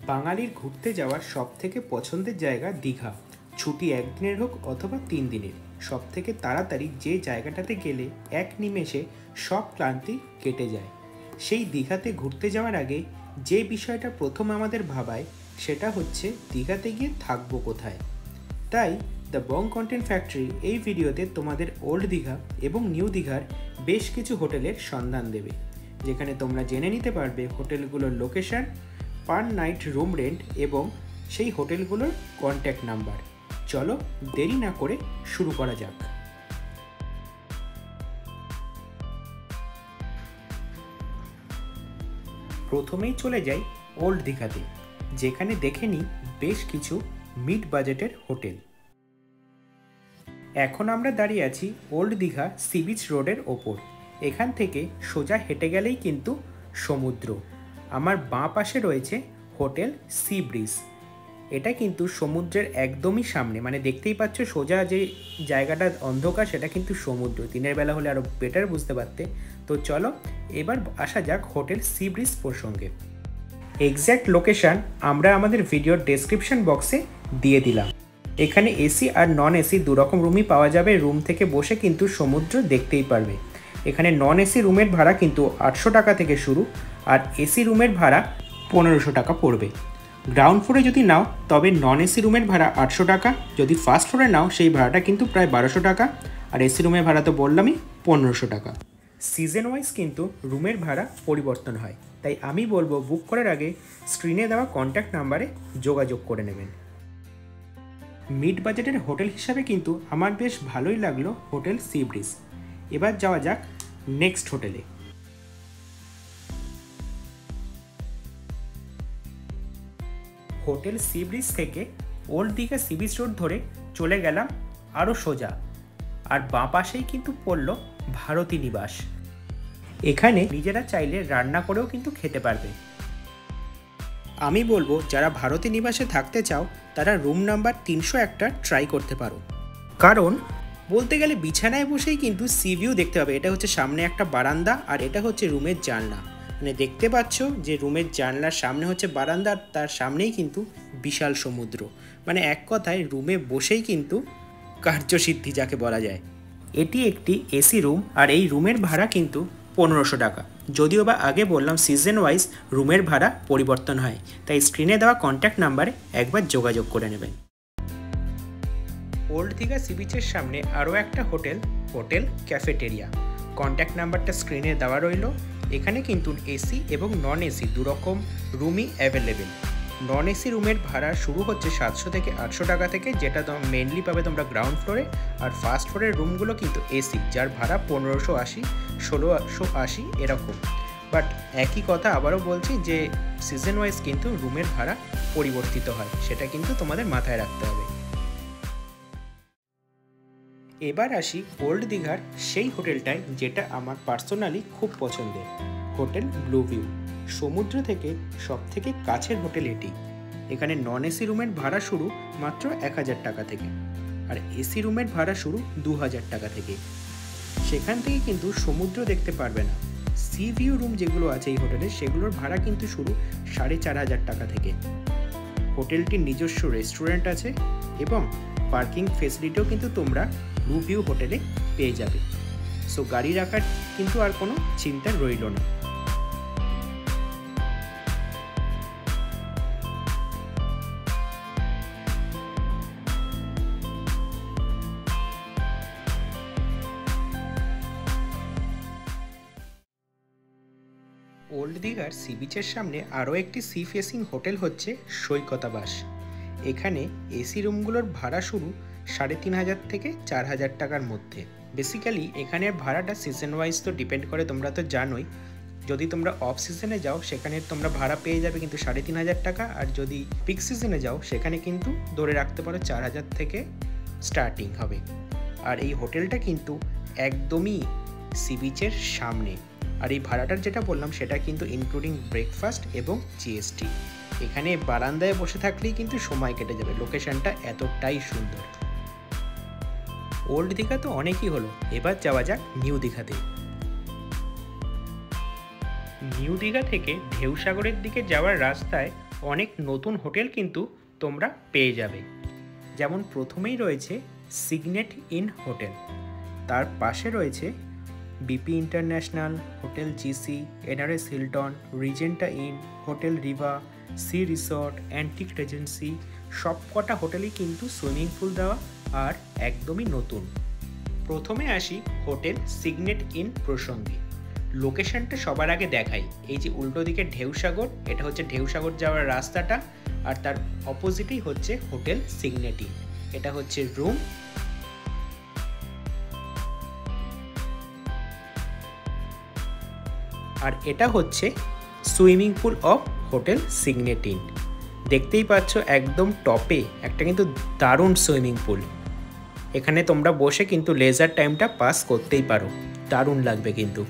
বাঙালির ঘুরতে যাওয়ার সবথেকে পছন্দের জায়গা দীঘা। ছুটি একদিনের হোক অথবা 3 দিনের, সবথেকে তাড়াতাড়ি যে জায়গাটাতে গেলে এক নিমেষে সব ক্লান্তি কেটে যায়। সেই দীঘাতে ঘুরতে যাওয়ার আগে যে বিষয়টা প্রথম আমাদের ভাবায় সেটা হচ্ছে দীঘাতে গিয়ে থাকবো কোথায়। তাই দ্য বং কন্টেন্ট ফ্যাক্টরি এই ভিডিওতে তোমাদের ওল্ড দীঘা এবং নিউ দীঘার বেশ কিছু হোটেলের সন্ধান দেবে, যেখানে তোমরা জেনে নিতে পারবে হোটেলগুলোর location, per night room rent এবং সেই হোটেলগুলোর কন্ট্যাক্ট নাম্বার। চলো দেরি না করে শুরু করা যাক। প্রথমেই চলে যাই ওল্ড দীঘাতে, যেখানে দেখে নিই বেশ কিছু মিড বাজেটের হোটেল। এখন আমরা দাঁড়িয়ে আছি ওল্ড দীঘা সি বিচ রোডের ওপর। এখান থেকে সোজা হেঁটে গেলেই কিন্তু সমুদ্র। আমার বাঁ পাশে রয়েছে হোটেল সি ব্রিজ। এটা কিন্তু সমুদ্রের একদমই সামনে, মানে দেখতেই পাচ্ছ সোজা যে জায়গাটা অন্ধকার সেটা কিন্তু সমুদ্র। দিনের বেলা হলে আরও বেটার বুঝতে পারতে। তো চলো এবার আসা যাক হোটেল সি ব্রিজ প্রসঙ্গে। এক্স্যাক্ট লোকেশান আমরা আমাদের ভিডিওর ডেসক্রিপশন বক্সে দিয়ে দিলাম। এখানে এসি আর নন এসি দুরকম রুমই পাওয়া যাবে। রুম থেকে বসে কিন্তু সমুদ্র দেখতেই পারবে। এখানে নন এসি রুমের ভাড়া কিন্তু 800 টাকা থেকে শুরু, আর এসি রুমের ভাড়া 1500 টাকা পড়বে। গ্রাউন্ড ফ্লোরে যদি নাও তবে নন এসি রুমের ভাড়া 800 টাকা, যদি ফার্স্ট ফ্লোরে নাও সেই ভাড়াটা কিন্তু প্রায় 1200 টাকা, আর এসি রুমের ভাড়া তো বললামই 1500 টাকা। সিজন ওয়াইজ কিন্তু রুমের ভাড়া পরিবর্তন হয়, তাই আমি বলবো বুক করার আগে স্ক্রিনে দেওয়া কন্ট্যাক্ট নাম্বারে যোগাযোগ করে নেবেন। মিড বাজেটের হোটেল হিসাবে কিন্তু আমার বেশ ভালোই লাগলো হোটেল সি ব্রিজ। এবার যাওয়া যাক নেক্সট হোটেলে। হোটেল সি ব্রিজ থেকে old Digha sea beach road ধরে চলে গেলাম আরও সোজা, আর বাঁ পাশেই কিন্তু পড়ল ভারতী নিবাস। এখানে নিজেরা চাইলে রান্না করেও কিন্তু খেতে পারবে। আমি বলবো যারা ভারতী নিবাসে থাকতে চাও তারা রুম নাম্বার 301টা ট্রাই করতে পারো, কারণ বলতে গেলে বিছানায় বসেই কিন্তু সি ভিউ দেখতে পাবে। এটা হচ্ছে সামনে একটা বারান্দা, আর এটা হচ্ছে রুমের জানলা। মানে দেখতে পাচ্ছ যে রুমের জানলার সামনে হচ্ছে বারান্দা, তার সামনেই কিন্তু বিশাল সমুদ্র। মানে এক কথায় রুমে বসেই কিন্তু কার্যসিদ্ধি যাকে বলা যায়। এটি একটি এসি রুম, আর এই রুমের ভাড়া কিন্তু 1500 টাকা। যদিও বা আগে বললাম সিজন ওয়াইজ রুমের ভাড়া পরিবর্তন হয়, তাই স্ক্রিনে দেওয়া কন্ট্যাক্ট নাম্বারে একবার যোগাযোগ করে নেবেন। ওল্ড দীঘা সি বিচের সামনে আরও একটা হোটেল, হোটেল ক্যাফেটেরিয়া। কন্ট্যাক্ট নাম্বারটা স্ক্রিনে দেওয়া রইল। এখানে কিন্তু এসি এবং নন এসি দুরকম রুমই অ্যাভেলেবেল। নন এসি রুমের ভাড়া শুরু হচ্ছে 700 থেকে 800 টাকা থেকে, যেটা মেনলি পাবে তোমরা গ্রাউন্ড ফ্লোরে। আর ফার্স্ট ফ্লোরের রুমগুলো কিন্তু এসি, যার ভাড়া 1580, 1680 এরকম। বাট একই কথা আবারও বলছি যে সিজন ওয়াইজ কিন্তু রুমের ভাড়া পরিবর্তিত হয়, সেটা কিন্তু তোমাদের মাথায় রাখতে হবে। এবার আসি ওল্ড দীঘার সেই হোটেলটায় যেটা আমার পার্সোনালি খুব পছন্দের, হোটেল ব্লু ভিউ। সমুদ্র থেকে সবথেকে কাছের হোটেল এটি। এখানে নন এসি রুমের ভাড়া শুরু মাত্র 1000 টাকা থেকে, আর এসি রুমের ভাড়া শুরু 2000 টাকা থেকে। সেখান থেকে কিন্তু সমুদ্র দেখতে পারবে না। সি ভিউ রুম যেগুলো আছে এই হোটেলে সেগুলোর ভাড়া কিন্তু শুরু 4500 টাকা থেকে। হোটেলটির নিজস্ব রেস্টুরেন্ট আছে এবং পার্কিং ফেসিলিটিও কিন্তু তোমরা ব্লু ভিউ হোটেলে পেয়ে যাবে। সো গাড়ি রাখার কিন্তু আর কোনো চিন্তা রইল না। ওল্ড দীঘার সি বিচের সামনে আরও একটি সি ফেসিং হোটেল হচ্ছে সৈকতাবাস। এখানে এসি রুমগুলোর ভাড়া শুরু 3500 থেকে 4000 টাকার মধ্যে। বেসিক্যালি এখানের ভাড়াটা সিজন ওয়াইজ তো ডিপেন্ড করে, তোমরা তো জানোই। যদি তোমরা অফ সিজনে যাও সেখানে তোমরা ভাড়া পেয়ে যাবে কিন্তু 3500 টাকা, আর যদি পিক সিজনে যাও সেখানে কিন্তু ধরে রাখতে পারো 4000 থেকে স্টার্টিং হবে। আর এই হোটেলটা কিন্তু একদমই সি বিচের সামনে, আর এই ভাড়াটার যেটা বললাম সেটা কিন্তু ইনক্লুডিং ব্রেকফাস্ট এবং জিএসটি। এখানে বারান্দায় বসে থাকলেই কিন্তু সময় কেটে যাবে, লোকেশনটা এতটাই সুন্দর। ওল্ড দীঘা তো অনেকই হলো, এবার যাওয়া যাক নিউ দীঘাতে। নিউ দীঘা থেকে ঢেউসাগরের দিকে যাওয়ার রাস্তায় অনেক নতুন হোটেল কিন্তু তোমরা পেয়ে যাবে। যেমন প্রথমেই রয়েছে সিগনেট ইন হোটেল, তার পাশে রয়েছে BP International, Hotel GC, NRS Hilton, Regenta Inn, Hotel Riva, Sea Resort, Antique Regency. সব কটা হোটেলই কিন্তু সুইমিং পুল দেওয়া আর একদমই নতুন। প্রথমে আসি হোটেল সিগনেট ইন প্রসঙ্গে। লোকেশনটা সবার আগে দেখাই। এই যে উল্টো দিকে ঢেউসাগর, এটা হচ্ছে ঢেউসাগর যাওয়ার রাস্তাটা, আর তার অপোজিটেই হচ্ছে হোটেল সিগনেট ইন। এটা হচ্ছে রুম, আর এটা হচ্ছে swimming pool of hotel signet in. দেখতেই পাচ্ছ একদম টপে একটা কিন্তু দারুণ সুইমিং পুল। এখানে তোমরা বসে কিন্তু লেজার টাইমটা পাস করতেই পারো, দারুণ লাগবে কিন্তু।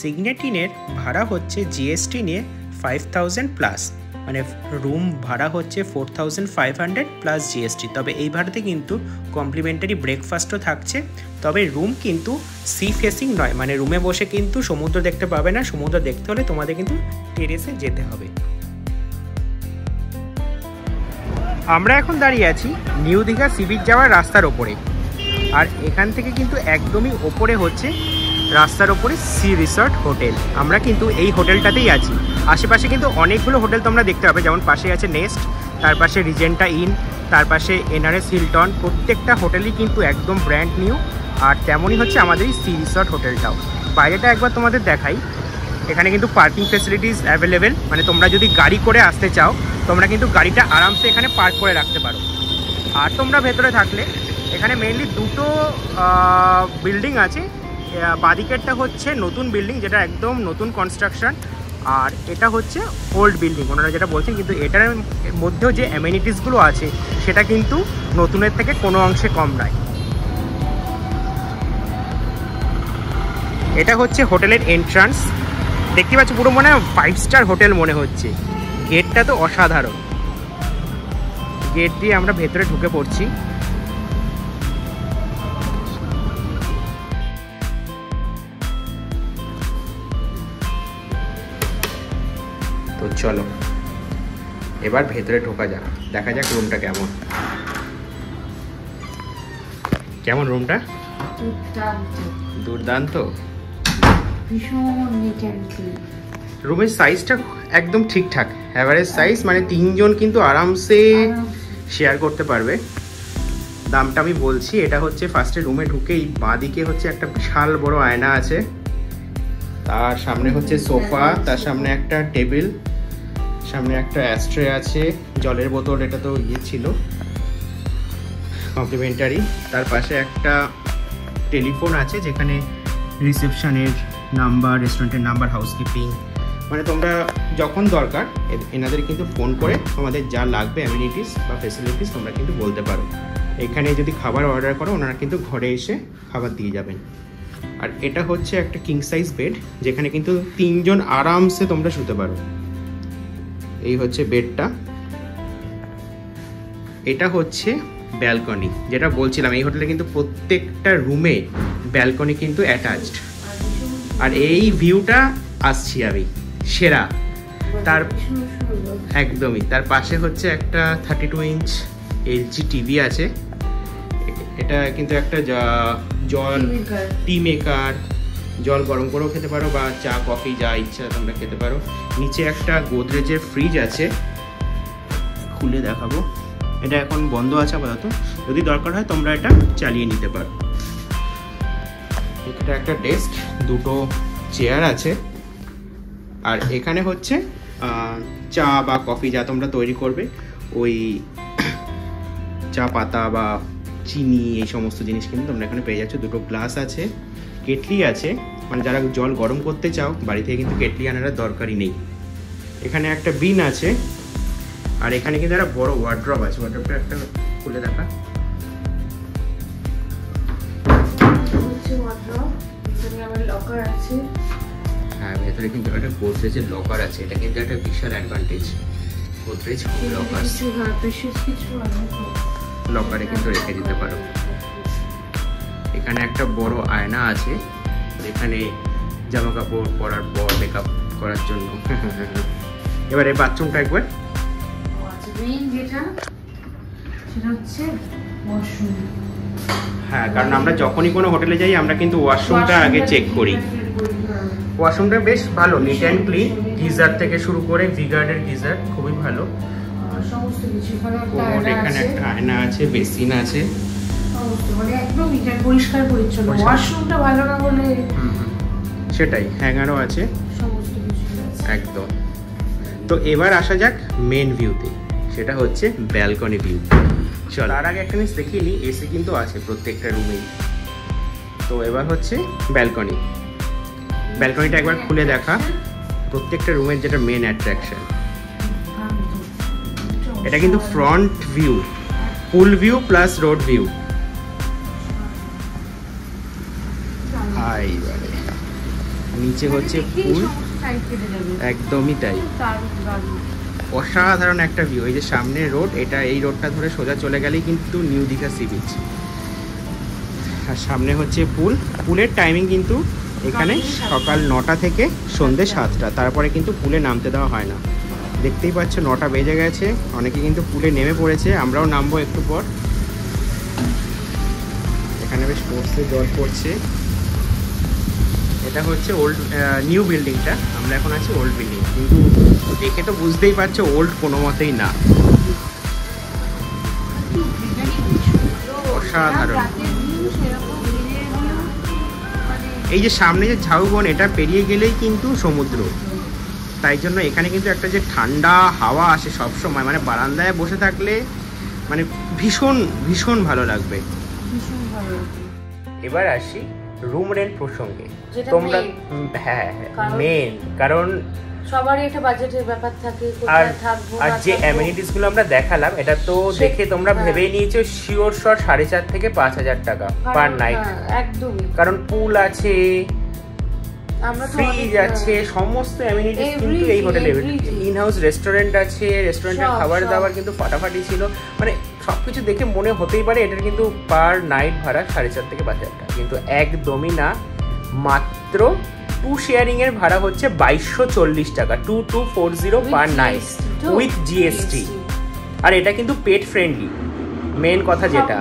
সিগনেট ইনের ভাড়া হচ্ছে জিএসটি নিয়ে 5000 প্লাস, মানে রুম ভাড়া হচ্ছে 4500 প্লাস জিএসটি। তবে এই ভাড়াতে কিন্তু কমপ্লিমেন্টারি ব্রেকফাস্টও থাকছে। তবে রুম কিন্তু সি ফেসিং নয়, মানে রুমে বসে কিন্তু সমুদ্র দেখতে পাবে না। সমুদ্র দেখতে হলে তোমাদের কিন্তু টেরেসে যেতে হবে। আমরা এখন দাঁড়িয়ে আছি নিউ দীঘা সি বিচ যাওয়ার রাস্তার ওপরে, আর এখান থেকে কিন্তু একদমই ওপরে হচ্ছে রাস্তার ওপরে সি রিসর্ট হোটেল। আমরা কিন্তু এই হোটেলটাতেই আছি। আশেপাশে কিন্তু অনেকগুলো হোটেল তোমরা দেখতে পাবে, যেমন পাশে আছে নেস্ট, তার পাশে রিজেন্টা ইন, তার পাশে এনআরএস হিলটন। প্রত্যেকটা হোটেলই কিন্তু একদম ব্র্যান্ড নিউ, আর তেমনই হচ্ছে আমাদের এই সি রিসর্ট হোটেলটাও। বাইরেটা একবার তোমাদের দেখাই। এখানে কিন্তু পার্কিং ফেসিলিটিস অ্যাভেলেবেল, মানে তোমরা যদি গাড়ি করে আসতে চাও তোমরা কিন্তু গাড়িটা আরামসে এখানে পার্ক করে রাখতে পারো। আর তোমরা ভেতরে থাকলে এখানে মেইনলি দুটো বিল্ডিং আছে। বাদিকেরটা হচ্ছে নতুন বিল্ডিং, যেটা একদম নতুন কনস্ট্রাকশন, আর এটা হচ্ছে ওল্ড বিল্ডিং ওনারা যেটা বলছেন। কিন্তু এটার মধ্যেও যে অ্যামেনিটিসগুলো আছে সেটা কিন্তু নতুনের থেকে কোনো অংশে কম নয়। এটা হচ্ছে হোটেলের এন্ট্রান্স। দেখতে পাচ্ছ পুরো মনে হয় 5 স্টার হোটেল মনে হচ্ছে। গেটটা তো অসাধারণ। গেট দিয়ে আমরা ভেতরে ঢুকে পড়ছি। তো চলো এবার ভেতরে ঢোকা যাক, দেখা যাক রুমটা কেমন। কেমন রুমটা? দুর্দান্ত, রুমের সাইজটা একদম ঠিকঠাক, অ্যাভারেজ সাইজ, মানে 3 জন কিন্তু আরামসে শেয়ার করতে পারবে। দামটা আমি বলছি। এটা হচ্ছে ফার্স্টে রুমে ঢুকেই বাঁদিকে হচ্ছে একটা বিশাল বড় আয়না আছে, তার সামনে হচ্ছে সোফা, তার সামনে একটা টেবিল, সামনে একটা অ্যাস্ট্রে আছে, জলের বোতল, এটা তো ইয়ে ছিল কমপ্লিমেন্টারি। তার পাশে একটা টেলিফোন আছে যেখানে রিসেপশনের নাম্বার, রেস্টুরেন্টের নাম্বার, হাউসকিপিং, মানে তোমরা যখন দরকার এনাদের কিন্তু ফোন করে তোমাদের যা লাগবে অ্যামিনিটিস বা ফেসিলিটিস তোমরা কিন্তু বলতে পারো। এখানে যদি খাবার অর্ডার করো ওনারা কিন্তু ঘরে এসে খাবার দিয়ে যাবেন। আর এটা হচ্ছে একটা কিং সাইজ বেড, যেখানে কিন্তু 3 জন আরামসে তোমরা শুতে পারো। এই হচ্ছে বেডটা। এটা হচ্ছে ব্যালকনি, যেটা বলছিলাম এই হোটেলে কিন্তু প্রত্যেকটা রুমে ব্যালকনি কিন্তু অ্যাটাচড। আর এই ভিউটা আসছি আমি সেরা। তার একদমই তার পাশে হচ্ছে একটা 32 ইঞ্চ এলজি টিভি আছে। এটা কিন্তু একটা জল টি মেকার, জল গরম করেও খেতে পারো বা চা কফি যা ইচ্ছা তোমরা খেতে পারো। নিচে একটা গোদরেজের ফ্রিজ আছে, খুলে দেখাবো। এটা এখন বন্ধ আছে আপাতত, যদি দরকার হয় তোমরা এটা চালিয়ে নিতে পারো। এটা একটা ডেস্ক, দুটো চেয়ার আছে, আর এখানে হচ্ছে চা বা কফি যা তোমরা তৈরি করবে, ওই চা পাতা বা চিনি এই সমস্ত জিনিস কিন্তু তোমরা এখানে পেয়ে যাচ্ছ। দুটো গ্লাস আছে, কেটলি আছে, মানে যারা জল গরম করতে চাও বাড়ি থেকে কিন্তু কেটলি আনার দরকারই নেই। এখানে একটা বিন আছে, আর এখানে কিন্তু একটা বড় ওয়ার্ড্রপ আছে। ওয়ার্ড্রপটা একটা খুলে দেখা। হ্যাঁ, ভেতরে কিন্তু একটা গোদরেজের লকার আছে। এটা কিন্তু একটা বিশাল অ্যাডভান্টেজ। গোদরেজ লকার, লকারে কিন্তু রেখে দিতে পারো। এখানে একটা বড় আয়না আছে, যেখানে জামা কাপড় পরার পর মেকআপ করার জন্য। এবারে বাথরুমটা একবার, হ্যাঁ কারণ আমরা যখনই কোনো হোটেলে যাই আমরা কিন্তু ওয়াশরুমটা আগে চেক করি। ওয়াশরুমটা বেশ ভালো, নিট অ্যান্ড ক্লিন, গিজার থেকে শুরু করে ভিগার্ডের গিজার খুবই ভালো। সমস্ত কিছু এখানে একটা আয়না আছে, বেসিন আছে, একদম পরিষ্কার পরিচ্ছন্ন। ওয়াশরুমটা ভালো না বলে সেটাই, হ্যাঙ্গারও আছে, সমস্ত কিছু একদম। তো এবার আসা যাক মেন ভিউতে, সেটা হচ্ছে ব্যালকনি ভিউ। চল তার আগে একটা জিনিস দেখিয়ে নিই, এসি কিন্তু আছে প্রত্যেকটা রুমেই। তো এবার হচ্ছে ব্যালকনি, ব্যালকনিটা একবার খুলে দেখা, প্রত্যেকটা রুমের যেটা মেন অ্যাট্রাকশন। এটা কিন্তু front view, pool view plus road view. নিচে হচ্ছে পুল, একদমই তাই, অসাধারণ একটা ভিউ। এই যে সামনে রোড, এটা এই রোডটা ধরে সোজা চলে গেলেই কিন্তু নিউ দীঘা সি বিচ। আর সামনে হচ্ছে পুল, পুলের টাইমিং কিন্তু এখানে সকাল 9টা থেকে সন্ধ্যে 7টা, তারপরে কিন্তু পুলে নামতে দেওয়া হয় না। দেখতেই পাচ্ছ 9টা বেজে গেছে, অনেকে কিন্তু পুলে নেমে পড়েছে, আমরাও নামবো একটু পর। এখানে বেশ পড়ছে, জল পড়ছে। এটা হচ্ছে ওল্ড নিউ বিল্ডিংটা, আমরা এখন আছি ওল্ড বিল্ডিং, কিন্তু দেখে তো বুঝতেই পারছো ওল্ড কোনো মতেই না, অসাধারণ। এই যে সামনে যে ঝাউবন, এটা পেরিয়ে গেলেই কিন্তু সমুদ্র, তাই জন্য এখানে কিন্তু একটা যে ঠান্ডা হাওয়া আসে সবসময়, মানে বারান্দায় বসে থাকলে মানে ভীষণ ভীষণ ভালো লাগবে। এবার আসি রুম রেন্ট প্রসঙ্গে। তোমরা হ্যাঁ মেন, কারণ সবারই একটা বাজেটের ব্যাপার থাকে, কোথায় থাকবো। আর যে অ্যামেনিটিস গুলো আমরা দেখালাম, এটা তো দেখে তোমরা ভেবেই নিয়েছো শিওর শট 4,500 থেকে 5,000 টাকা পার নাইট। একদমই, কারণ পুল আছে, ফ্রিজ আছে, সমস্ত অ্যামেনিটিস কিন্তু এই হোটেলে। ইন হাউস রেস্টুরেন্ট আছে, রেস্টুরেন্টের খাবার দাবার কিন্তু ফাটাফাটি ছিল, মানে সবকিছু দেখে মনে হতেই পারে এটার কিন্তু পার নাইট ভাড়া 4,500 থেকে 5,000 টাকা, কিন্তু একদমই না। মাত্র 2 শেয়ারিং এর ভাড়া হচ্ছে 2240 টাকা, 2240 পার নাইট উইথ জিএসটি। আর এটা কিন্তু পেট ফ্রেন্ডলি, মেন কথা যেটা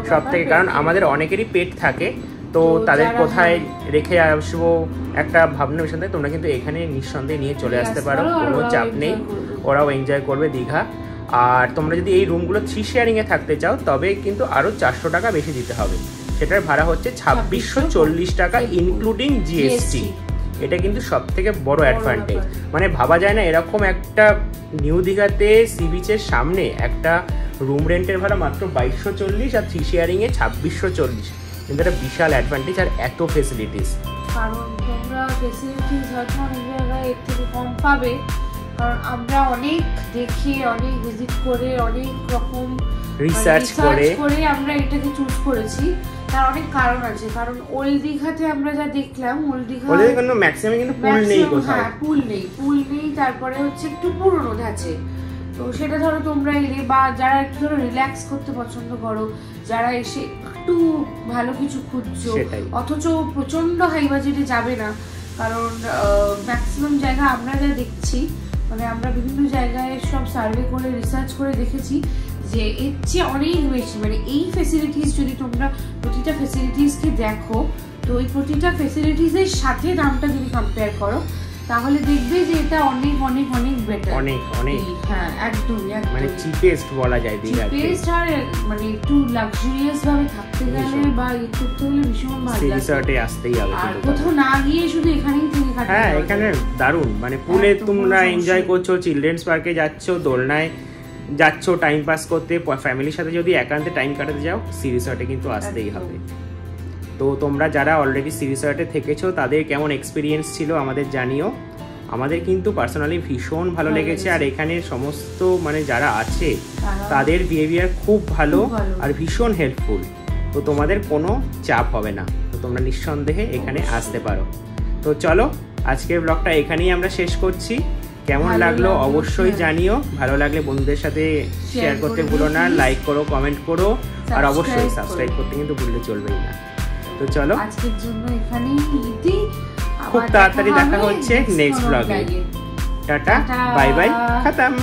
সব থেকে, কারণ আমাদের অনেকেরই পেট থাকে, তো তাদের কোথায় রেখে আসবো একটা ভাবনা বিষয় থাকে। তোমরা কিন্তু এখানে নিঃসন্দেহে নিয়ে চলে আসতে পারো, কোনো চাপ নেই, ওরাও এনজয় করবে দীঘা। আর তোমরা যদি এই রুমগুলো 3 শেয়ারিংয়ে থাকতে চাও, তবে কিন্তু আরও 400 টাকা বেশি দিতে হবে। সেটার ভাড়া হচ্ছে 2640 টাকা ইনক্লুডিং জিএসটি। এটা কিন্তু সব থেকে বড় অ্যাডভান্টেজ, মানে ভাবা যায় না এরকম একটা নিউ দীঘাতে সি বিচের সামনে একটা রুম রেন্টের ভাড়া মাত্র 2240 আর 3 শেয়ারিংয়ে 2640, কিন্তু একটা বিশাল অ্যাডভান্টেজ। আর এত ফেসিলিটিস, কারণ তোমরা ফেসিলিটিস হয়তো অনেক জায়গায় এর থেকে কম পাবে, কারণ আমরা অনেক দেখে, অনেক ভিজিট করে, অনেক রকম রিসার্চ করে আমরা এটাকে চুজ করেছি। তার অনেক কারণ আছে, কারণ ওল্ড দীঘাতে আমরা যা দেখলাম, ওল্ড দীঘা কিন্তু ম্যাক্সিমাম কিন্তু পুল নেই, কোথায় পুল নেই, তারপরে হচ্ছে একটু পুরনো ধাঁচে। তো সেটা ধরো তোমরা এলে, বা যারা একটু ধরো রিল্যাক্স করতে পছন্দ করো, যারা এসে একটু ভালো কিছু খুঁজছো, অথচ প্রচন্ড হাই বাজেটে যাবে না, কারণ ম্যাক্সিমাম জায়গা আমরা যা দেখছি, মানে আমরা বিভিন্ন জায়গায় সব সার্ভে করে রিসার্চ করে দেখেছি যে এর চেয়ে অনেক বেশি, মানে এই ফেসিলিটিস যদি তোমরা প্রতিটা ফেসিলিটিসকে দেখো, তো এই প্রতিটা ফেসিলিটিসের সাথে দামটা যদি কম্পেয়ার করো, তাহলে দেখবে যে এটা অনেক অনেক অনেক বেটার, অনেক অনেক, হ্যাঁ একদমই, মানে চিপেস্ট বলা যায় দীঘাতে। চিপেস্ট আর মানে একটু লাক্সারিয়াস ভাবে থাকতে গেলে বা এই করতে হলে ভীষণ ভালো লাগে। রিসর্টে আসতেই হবে, আর কোথাও না গিয়ে শুধু এখানেই থেকে কাটাতে। হ্যাঁ এখানে দারুণ, মানে পুলে তোমরা এনজয় করছো, চিলড্রেন্স পার্কে যাচ্ছো, দোলনায় যাচ্ছ টাইম পাস করতে, ফ্যামিলির সাথে যদি একান্তে টাইম কাটাতে যাও, সি রিসর্টে কিন্তু আসতেই হবে। তো তোমরা যারা অলরেডি সি রিসর্টে থেকেছো, তাদের কেমন এক্সপিরিয়েন্স ছিল আমাদের জানিও। আমাদের কিন্তু পার্সোনালি ভীষণ ভালো লেগেছে, আর এখানে সমস্ত মানে যারা আছে তাদের বিহেভিয়ার খুব ভালো আর ভীষণ হেল্পফুল। তো তোমাদের কোনো চাপ হবে না, তো তোমরা নিঃসন্দেহে এখানে আসতে পারো। তো চলো আজকের ব্লগটা এখানেই আমরা শেষ করছি। কেমন লাগলো অবশ্যই জানিও, ভালো লাগলে বন্ধুদের সাথে শেয়ার করতে ভুলো না, লাইক করো, কমেন্ট করো, আর অবশ্যই সাবস্ক্রাইব করতে কিন্তু ভুললে চলবেই না। তো চলো আজকের জন্য এখানেই, খুব তাড়াতাড়ি দেখা হচ্ছে নেক্সট ব্লগে। টাটা, বাই বাই, খতম।